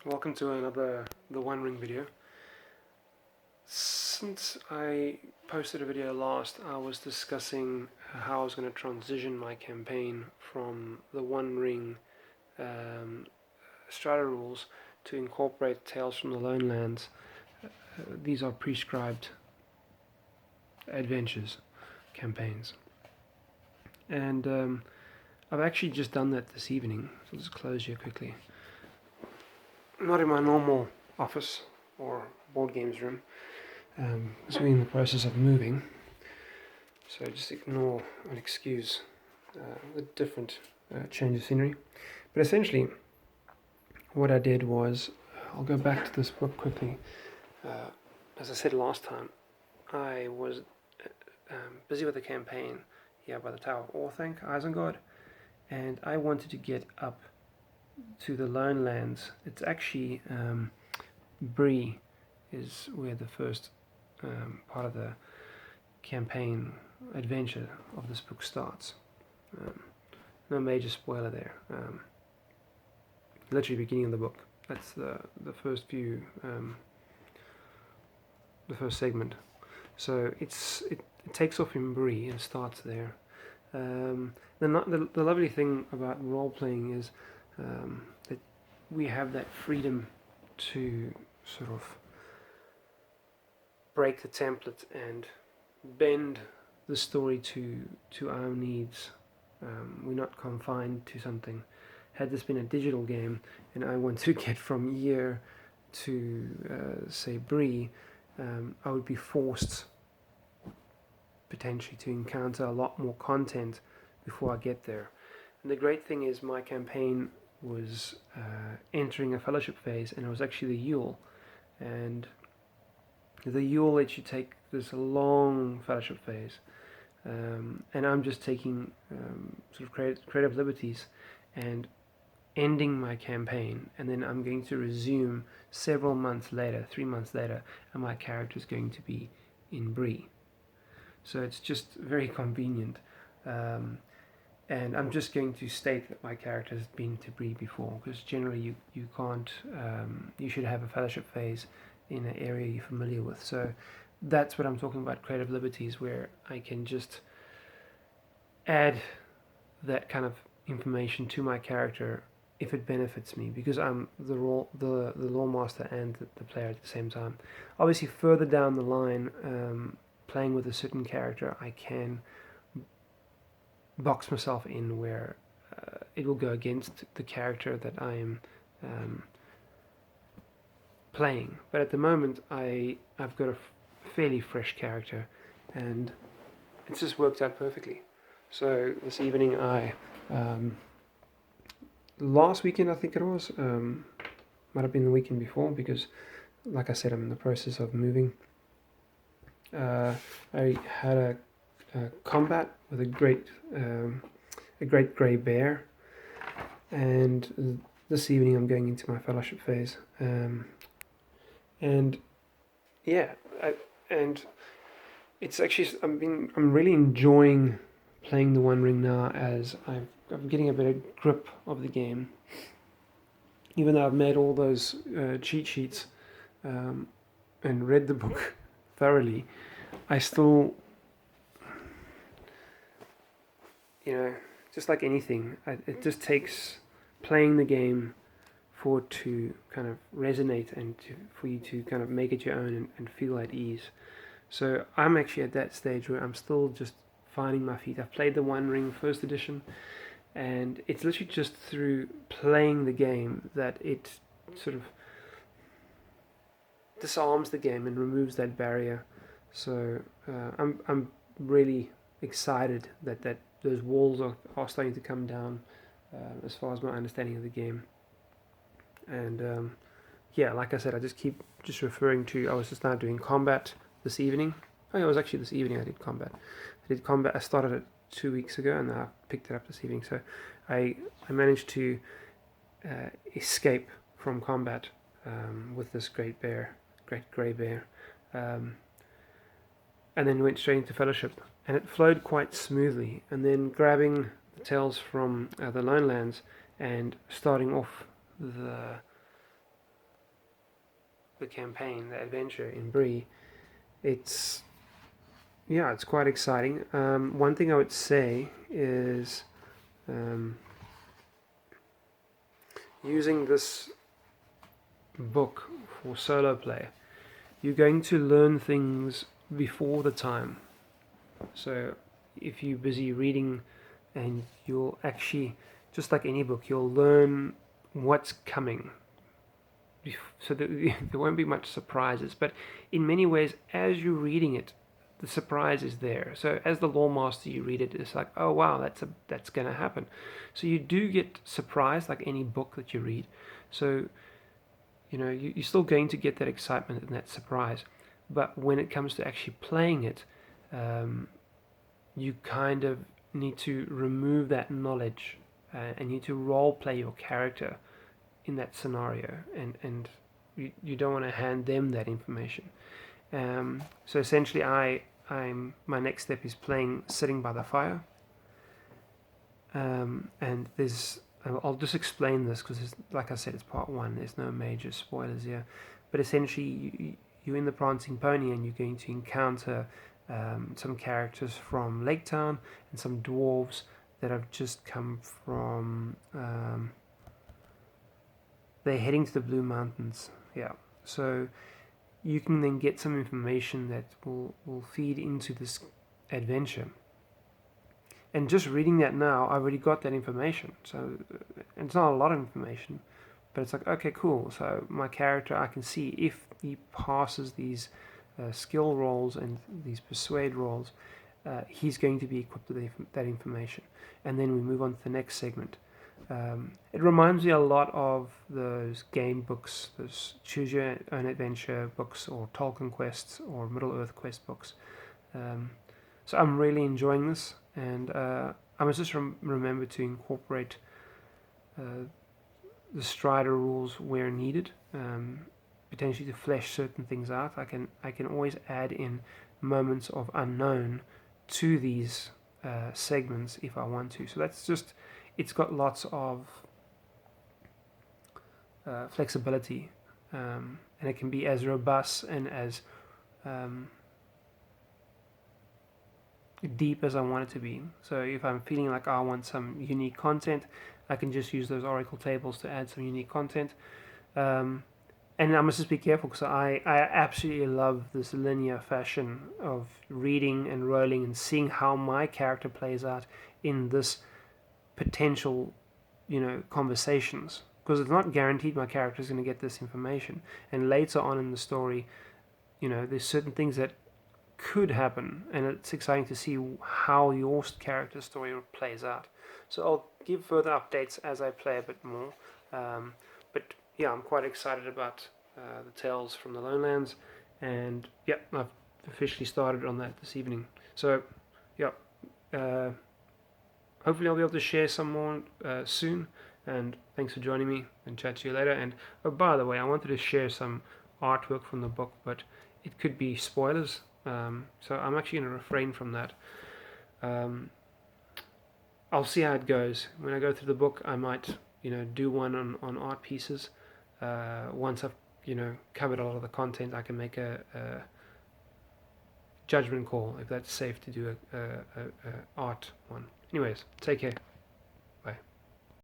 welcome to another The One Ring video. Since I posted a video last, I was discussing how I was going to transition my campaign from the One Ring strata rules to incorporate Tales from the Lone Lands. These are prescribed adventures, campaigns. And I've actually just done that this evening, so I'll just close here quickly. Not in my normal office or board games room, because we're in the process of moving, so just ignore and excuse the different change of scenery. But essentially what I did was, I'll go back to this book quickly. As I said last time, I was busy with the campaign here by the Tower of Orthanc, Isengard, and I wanted to get up to the Lone Lands. It's actually Bree is where the first part of the campaign adventure of this book starts. No major spoiler there. Literally beginning of the book. That's the first few, the first segment. So it takes off in Bree and starts there. The lovely thing about role playing is that we have that freedom to sort of break the template and bend the story to our needs. We're not confined to something. Had this been a digital game and I want to get from Year to say Bree, I would be forced potentially to encounter a lot more content before I get there. And the great thing is my campaign was entering a fellowship phase, and it was actually the Yule, and the Yule lets you take this long fellowship phase, and I'm just taking sort of creative liberties and ending my campaign, and then I'm going to resume several months later, 3 months later, and my character is going to be in Bree. So it's just very convenient. And I'm just going to state that my character has been to Bree before, because generally you can't, you should have a fellowship phase in an area you're familiar with. So that's what I'm talking about, creative liberties, where I can just add that kind of information to my character if it benefits me, because I'm the lore master and the player at the same time. Obviously further down the line, playing with a certain character, I can box myself in where it will go against the character that I am playing. But at the moment I've got a fairly fresh character, and it's just worked out perfectly. So this evening last weekend I think it was, might have been the weekend before, because like I said, I'm in the process of moving. I had a combat with a great grey bear, and this evening I'm going into my fellowship phase, and yeah, and it's actually I'm really enjoying playing the One Ring now, as I'm getting a better grip of the game. Even though I've made all those cheat sheets and read the book thoroughly, I still, just like anything, it just takes playing the game for it to kind of resonate and for you to kind of make it your own and feel at ease. So I'm actually at that stage where I'm still just finding my feet. I've played the One Ring first edition, and it's literally just through playing the game that it sort of disarms the game and removes that barrier. So I'm really excited that those walls are starting to come down as far as my understanding of the game. And yeah, like I said, I just keep referring to, I was just now doing combat this evening. Oh, it was actually this evening I did combat. I started it 2 weeks ago, and I picked it up this evening. So I managed to escape from combat with this great grey bear, and then went straight into fellowship, and it flowed quite smoothly. And then grabbing the tales from the Lone Lands and starting off the the campaign, the adventure in Bree, it's quite exciting. One thing I would say is using this book for solo play, you're going to learn things before the time. So if you're busy reading, and you'll actually, just like any book, you'll learn what's coming, so that there won't be much surprises. But in many ways, as you're reading it, the surprise is there. So as the lore master, you read it, it's like, oh wow, that's going to happen. So you do get surprised, like any book that you read. So you're still going to get that excitement and that surprise. But when it comes to actually playing it, you kind of need to remove that knowledge, and you need to role play your character in that scenario, and you don't want to hand them that information. So essentially, my next step is sitting by the fire, and I'll just explain this because, like I said, it's part one. There's no major spoilers here, but essentially, you're in the Prancing Pony, and you're going to encounter some characters from Lake Town and some dwarves that have just come from. They're heading to the Blue Mountains. Yeah, so you can then get some information that will feed into this adventure. And just reading that now, I already got that information. So it's not a lot of information, but it's like, okay, cool. So my character, I can see if he passes these skill rolls and these persuade rolls, he's going to be equipped with that information. And then we move on to the next segment. It reminds me a lot of those game books, those choose your own adventure books, or Tolkien quests, or Middle Earth quest books. So I'm really enjoying this, and I must just remember to incorporate the Strider rules where needed, potentially to flesh certain things out. I can always add in moments of unknown to these segments if I want to. So that's just, it's got lots of flexibility, and it can be as robust and as deep as I want it to be. So if I'm feeling like I want some unique content, I can just use those Oracle tables to add some unique content. And I must just be careful, because I absolutely love this linear fashion of reading and rolling and seeing how my character plays out in this potential, conversations. Because it's not guaranteed my character is going to get this information. And later on in the story, there's certain things that could happen, and it's exciting to see how your character story plays out. So I'll give further updates as I play a bit more. But yeah, I'm quite excited about the Tales from the Lowlands, and yeah, I've officially started on that this evening. So yeah, hopefully I'll be able to share some more soon, and thanks for joining me, and chat to you later. And oh, by the way, I wanted to share some artwork from the book, but it could be spoilers, so I'm actually going to refrain from that. I'll see how it goes. When I go through the book, I might do one on art pieces. Once I've covered a lot of the content, I can make a judgment call if that's safe to do a art one. Anyways, take care.